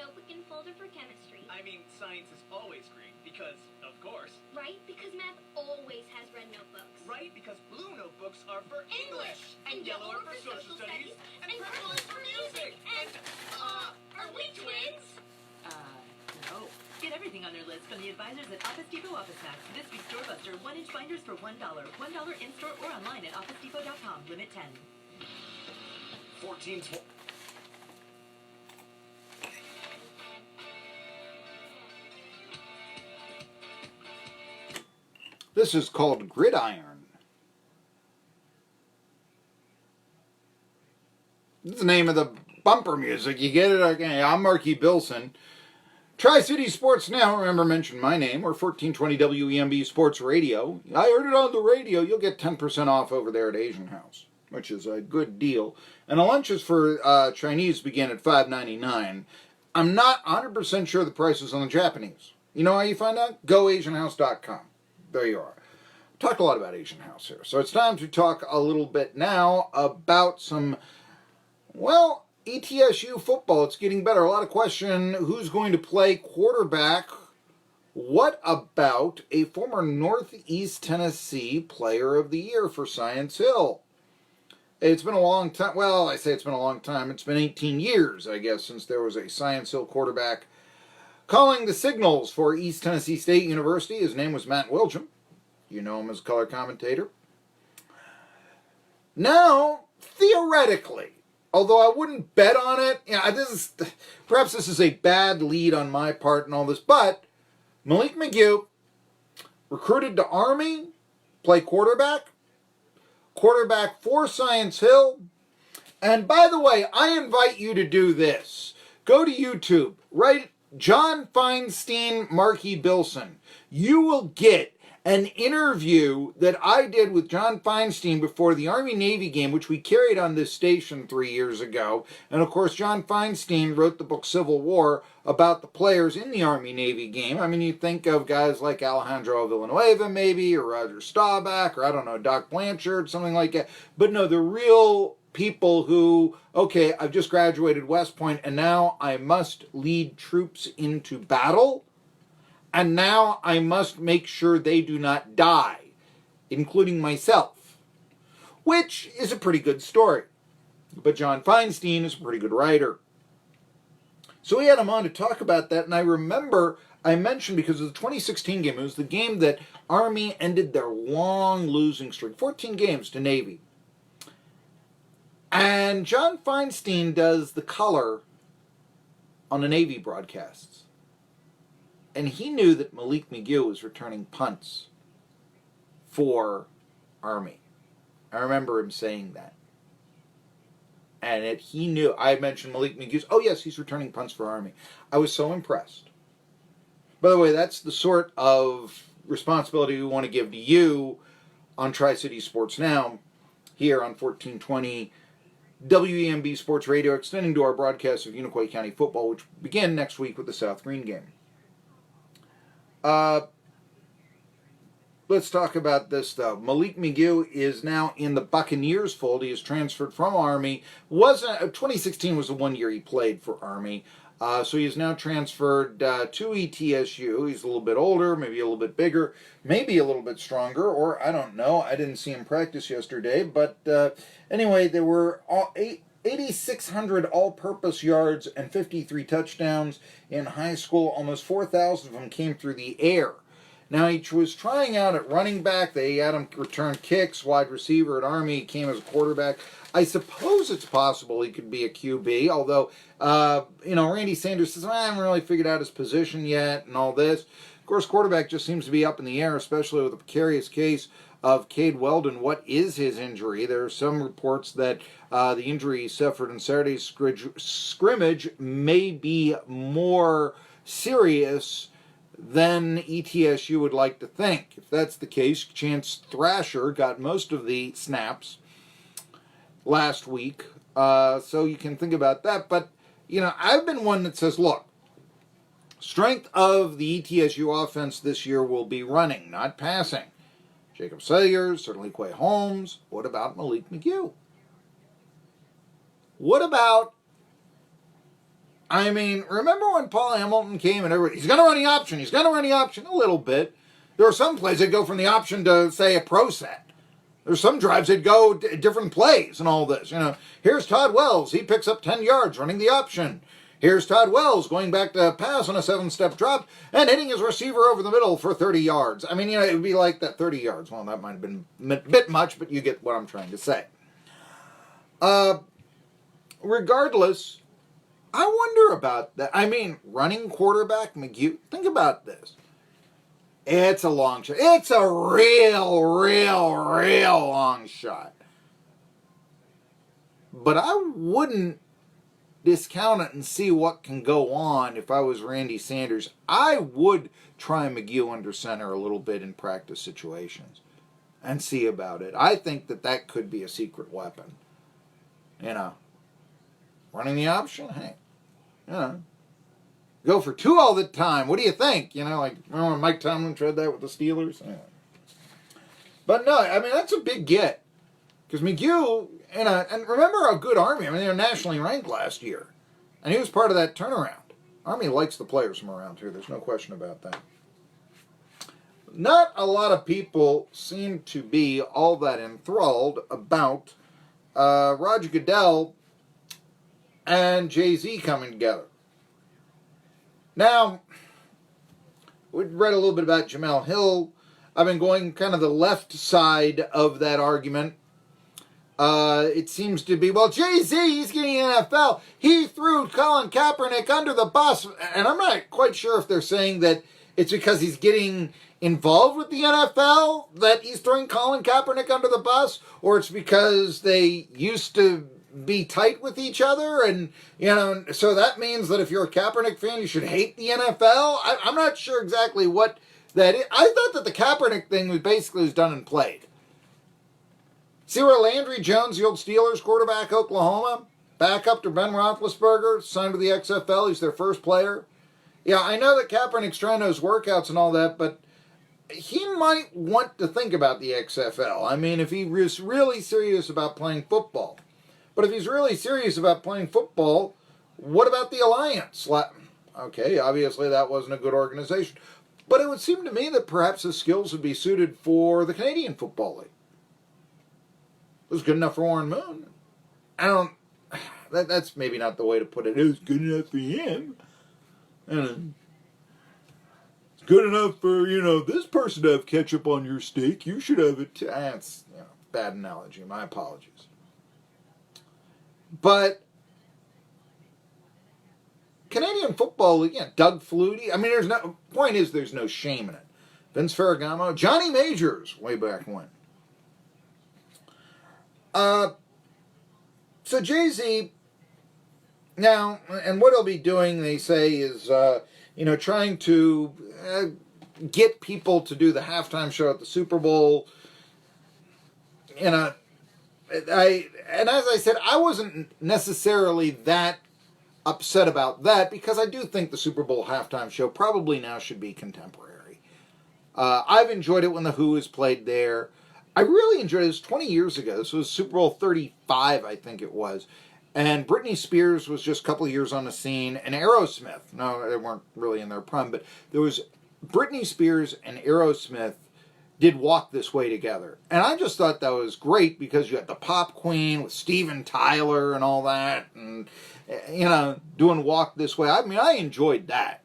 notebook and folder for chemistry. I mean, science is always green, because, of course. Right? Because math always has red notebooks. Right? Because blue notebooks are for English. And yellow are for social studies. And purple is for music. And, are we twins? No. Get everything on their list from the advisors at Office Depot Office Max. This week's Doorbuster 1-inch binders for $1. $1 in-store or online at OfficeDepot.com. Limit 10. 14. This is called Gridiron. This is the name of the bumper music. You get it? Okay, I'm Marky Billson. Tri-City Sports Now. Remember, mention my name. We're 1420 WEMB Sports Radio. I heard it on the radio. You'll get 10% off over there at Asian House, which is a good deal. And the lunches for Chinese begin at $5.99. I'm not 100% sure the prices on the Japanese. You know how you find out? Go AsianHouse.com. There you are. Talked a lot about Asian House here. So it's time to talk a little bit now about some, well, ETSU football. It's getting better. A lot of question, who's going to play quarterback? What about a former Northeast Tennessee Player of the Year for Science Hill? It's been a long time. Well, I say it's been a long time. It's been 18 years, I guess, since there was a Science Hill quarterback calling the signals for East Tennessee State University. His name was Matt Wilchem. You know him as a color commentator. Now, theoretically, although I wouldn't bet on it, perhaps this is a bad lead on my part and all this, but Malik McGue, recruited to Army, play quarterback for Science Hill. And by the way, I invite you to do this. Go to YouTube, write John Feinstein, Marky Billson. You will get an interview that I did with John Feinstein before the Army-Navy game, which we carried on this station 3 years ago. And of course, John Feinstein wrote the book Civil War about the players in the Army-Navy game. I mean, you think of guys like Alejandro Villanueva, maybe, or Roger Staubach, or I don't know, Doc Blanchard, something like that. But no, the real people who, okay, I've just graduated West Point, and now I must lead troops into battle. And now I must make sure they do not die, including myself, which is a pretty good story. But John Feinstein is a pretty good writer. So we had him on to talk about that, and I remember I mentioned, because of the 2016 game, it was the game that Army ended their long losing streak, 14 games to Navy. And John Feinstein does the color on the Navy broadcasts. And he knew that Malik McGue was returning punts for Army. I remember him saying that. And he knew. I mentioned Malik McGue's, oh yes, he's returning punts for Army. I was so impressed. By the way, that's the sort of responsibility we want to give to you on Tri-City Sports Now, here on 1420 WEMB Sports Radio, extending to our broadcast of Unicoi County football, which begin next week with the South Green game. Let's talk about this, though. Malik McGue is now in the Buccaneers fold. He is transferred from Army. 2016 was the 1 year he played for Army. So he is now transferred to ETSU. He's a little bit older, maybe a little bit bigger, maybe a little bit stronger, or I don't know. I didn't see him practice yesterday. But anyway, there were 8,600 all-purpose yards and 53 touchdowns in high school. Almost 4,000 of them came through the air. Now, he was trying out at running back. They had him return kicks. Wide receiver at Army. He came as a quarterback. I suppose it's possible he could be a QB, although, Randy Sanders says, I haven't really figured out his position yet and all this. Of course, quarterback just seems to be up in the air, especially with the precarious case of Cade Weldon. What is his injury? There are some reports that the injury he suffered in Saturday's scrimmage may be more serious than ETSU would like to think. If that's the case, Chance Thrasher got most of the snaps last week, so you can think about that. But, I've been one that says, look, strength of the ETSU offense this year will be running, not passing. Jacob Sayers, certainly Quay Holmes. What about Malik McGue? What about I mean, remember when Paul Hamilton came and everybody, he's going to run the option, he's going to run the option a little bit. There are some plays that go from the option to, say, a pro set. There's some drives that go different plays and all this. You know, here's Todd Wells. He picks up 10 yards running the option. Here's Todd Wells going back to pass on a 7-step drop and hitting his receiver over the middle for 30 yards. I mean, you know, it would be like that 30 yards. Well, that might have been a bit much, but you get what I'm trying to say. Regardless, I wonder about that. I mean, running quarterback McGue, think about this. It's a long shot. It's a real long shot. But I wouldn't discount it and see what can go on if I was Randy Sanders. I would try McGue under center a little bit in practice situations and see about it. I think that could be a secret weapon. You know, running the option, hey, you know, go for 2 all the time. What do you think? You know, like, remember when Mike Tomlin tried that with the Steelers? Yeah. But no, I mean, that's a big get. Because McGue, and remember how good Army, I mean, they were nationally ranked last year. And he was part of that turnaround. Army likes the players from around here. There's no question about that. Not a lot of people seem to be all that enthralled about Roger Goodell and Jay-Z coming together. Now, we read a little bit about Jamel Hill. I've been going kind of the left side of that argument. It seems to be, well, Jay-Z, he's getting NFL. He threw Colin Kaepernick under the bus. And I'm not quite sure if they're saying that it's because he's getting involved with the NFL that he's throwing Colin Kaepernick under the bus, or it's because they used to be tight with each other, and, you know, so that means that if you're a Kaepernick fan, you should hate the NFL? I'm not sure exactly what that is. I thought that the Kaepernick thing was done and played. See where Landry Jones, the old Steelers quarterback, Oklahoma, back up to Ben Roethlisberger, signed to the XFL, he's their first player. Yeah, I know that Kaepernick's trying those workouts and all that, but he might want to think about the XFL. I mean, if he was really serious about playing football. But if he's really serious about playing football, what about the Alliance? Okay, obviously that wasn't a good organization. But it would seem to me that perhaps his skills would be suited for the Canadian Football League. It was good enough for Warren Moon. That's maybe not the way to put it. It was good enough for him. And it's good enough for, this person to have ketchup on your steak. You should have it too. That's bad analogy. My apologies. But Canadian Football League, Doug Flutie. I mean, there's no shame in it. Vince Ferragamo, Johnny Majors, way back when. So Jay-Z now, and what he'll be doing, they say, is trying to get people to do the halftime show at the Super Bowl. And as I said, I wasn't necessarily that upset about that because I do think the Super Bowl halftime show probably now should be contemporary. I've enjoyed it when The Who has played there. I really enjoyed it. It was 20 years ago. This was Super Bowl 35, I think it was. And Britney Spears was just a couple of years on the scene. And Aerosmith. No, they weren't really in their prime. But there was Britney Spears and Aerosmith did Walk This Way together. And I just thought that was great because you had the Pop Queen with Steven Tyler and all that. And, doing Walk This Way. I mean, I enjoyed that.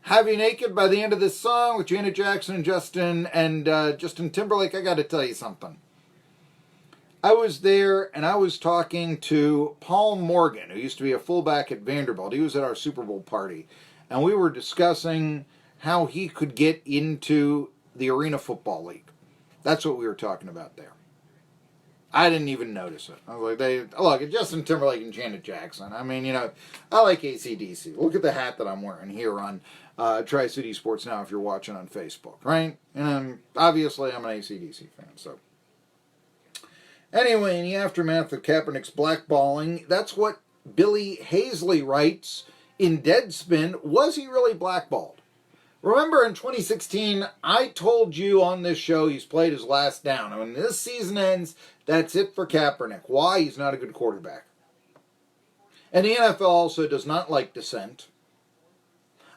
Heavy Naked by the end of this song with Janet Jackson and Justin Timberlake. I got to tell you something. I was there and I was talking to Paul Morgan, who used to be a fullback at Vanderbilt. He was at our Super Bowl party. And we were discussing how he could get into the Arena Football League. That's what we were talking about there. I didn't even notice it. I was like, look, Justin Timberlake and Janet Jackson. I mean, I like AC/DC. Look at the hat that I'm wearing here on Tri-City Sports Now if you're watching on Facebook, right? And obviously I'm an AC/DC fan, so. Anyway, in the aftermath of Kaepernick's blackballing, that's what Billy Hazley writes in Deadspin. Was he really blackballed? Remember in 2016, I told you on this show he's played his last down. When this season ends, that's it for Kaepernick. Why? He's not a good quarterback. And the NFL also does not like dissent.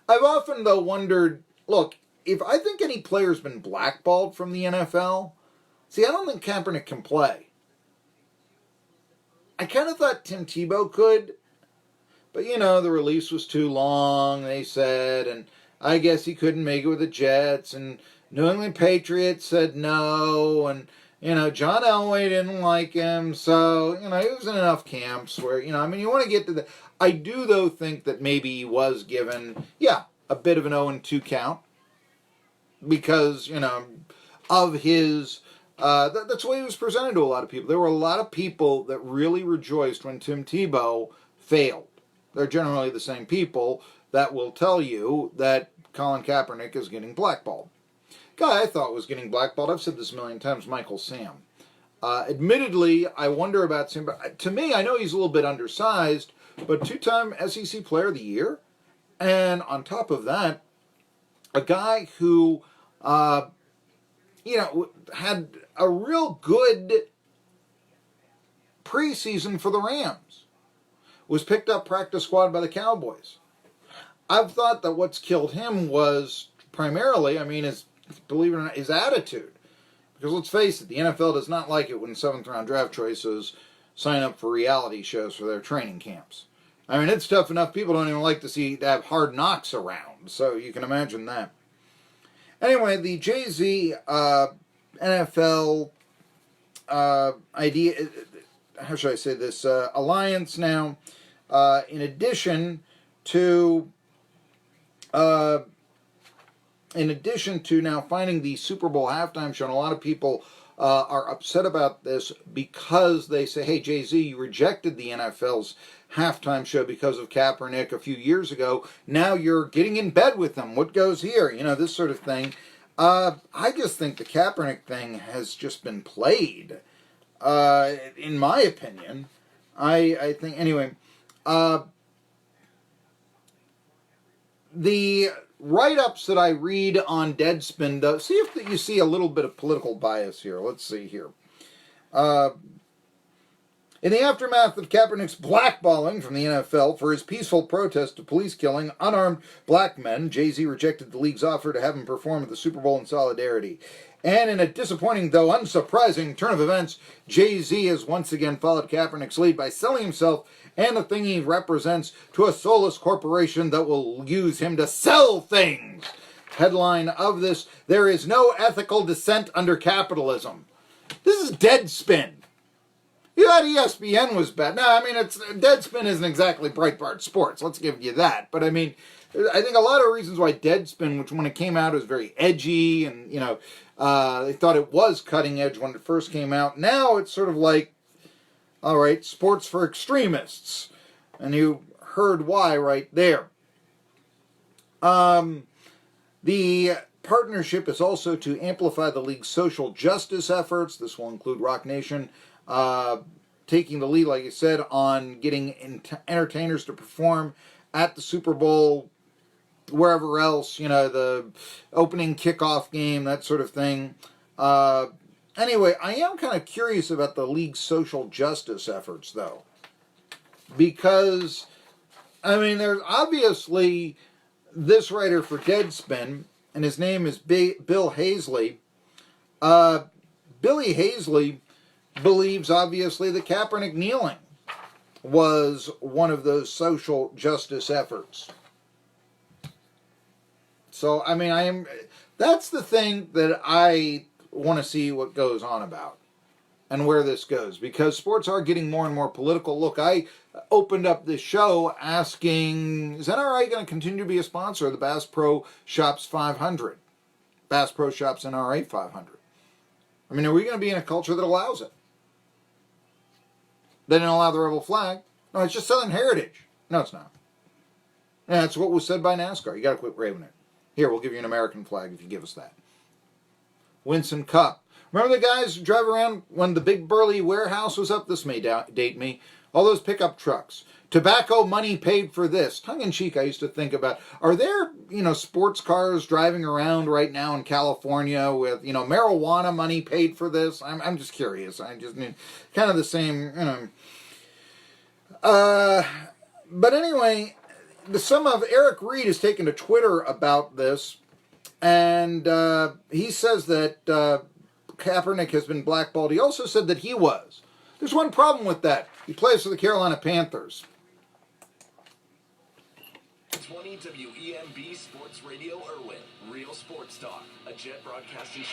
I've often, though, wondered, look, if I think any player's been blackballed from the NFL, see, I don't think Kaepernick can play. I kind of thought Tim Tebow could, but, the release was too long, they said, and I guess he couldn't make it with the Jets, and New England Patriots said no, and, John Elway didn't like him, so, he was in enough camps where, you want to get to the... I do, though, think that maybe he was given, a bit of an 0-2 count, because, of his... that's the way he was presented to a lot of people. There were a lot of people that really rejoiced when Tim Tebow failed. They're generally the same people that will tell you that Colin Kaepernick is getting blackballed. Guy I thought was getting blackballed, I've said this a million times, Michael Sam. Admittedly, I wonder about Sam, but to me, I know he's a little bit undersized, but two-time SEC Player of the Year. And on top of that, a guy who, had a real good preseason for the Rams. Was picked up practice squad by the Cowboys. I've thought that what's killed him was primarily, believe it or not, his attitude. Because let's face it, the NFL does not like it when 7th-round draft choices sign up for reality shows for their training camps. It's tough enough. People don't even like to have Hard Knocks around. So you can imagine that. Anyway, the Jay-Z NFL idea, how should I say this, alliance now, in addition to now finding the Super Bowl halftime show, and a lot of people are upset about this because they say, hey, Jay-Z, you rejected the NFL's halftime show because of Kaepernick a few years ago. Now you're getting in bed with them. What goes here? This sort of thing. I just think the Kaepernick thing has just been played, in my opinion. I think, anyway, the write-ups that I read on Deadspin, though, see if you see a little bit of political bias here. Let's see here. In the aftermath of Kaepernick's blackballing from the NFL for his peaceful protest of police killing unarmed black men, Jay-Z rejected the league's offer to have him perform at the Super Bowl in solidarity. And in a disappointing, though unsurprising, turn of events, Jay-Z has once again followed Kaepernick's lead by selling himself and the thing he represents to a soulless corporation that will use him to sell things. Headline of this, there is no ethical dissent under capitalism. This is Deadspin. You thought ESPN was bad. No, Deadspin isn't exactly Breitbart Sports. Let's give you that. But I think a lot of reasons why Deadspin, which when it came out was very edgy, and they thought it was cutting edge when it first came out. Now it's sort of like, all right, sports for extremists, and you heard why right there. The partnership is also to amplify the league's social justice efforts. This will include Rock Nation taking the lead, like I said, on getting entertainers to perform at the Super Bowl, wherever else, the opening kickoff game, that sort of thing. Anyway, I am kind of curious about the league's social justice efforts, though. Because, there's obviously this writer for Deadspin, and his name is Bill Hazley. Billy Hazley believes, obviously, that Kaepernick kneeling was one of those social justice efforts. So, that's the thing that I want to see what goes on about and where this goes, because sports are getting more and more political. Look, I opened up this show asking, is NRA going to continue to be a sponsor of the Bass Pro Shops 500? Bass Pro Shops NRA 500. Are we going to be in a culture that allows it? They didn't allow the rebel flag. No, it's just Southern heritage. No, it's not. And that's what was said by NASCAR. You got to quit raving it. Here, we'll give you an American flag if you give us that. Winston Cup. Remember the guys who drive around when the big burly warehouse was up? This may date me. All those pickup trucks. Tobacco money paid for this. Tongue-in-cheek, I used to think about, are there, sports cars driving around right now in California with, marijuana money paid for this? I'm just curious. I just mean, kind of the same, But anyway, some of Eric Reed has taken to Twitter about this, and he says that Kaepernick has been blackballed. He also said that he was. There's one problem with that. He plays for the Carolina Panthers. 20 WEMB Sports Radio Irwin. Real sports talk. A Jet Broadcasting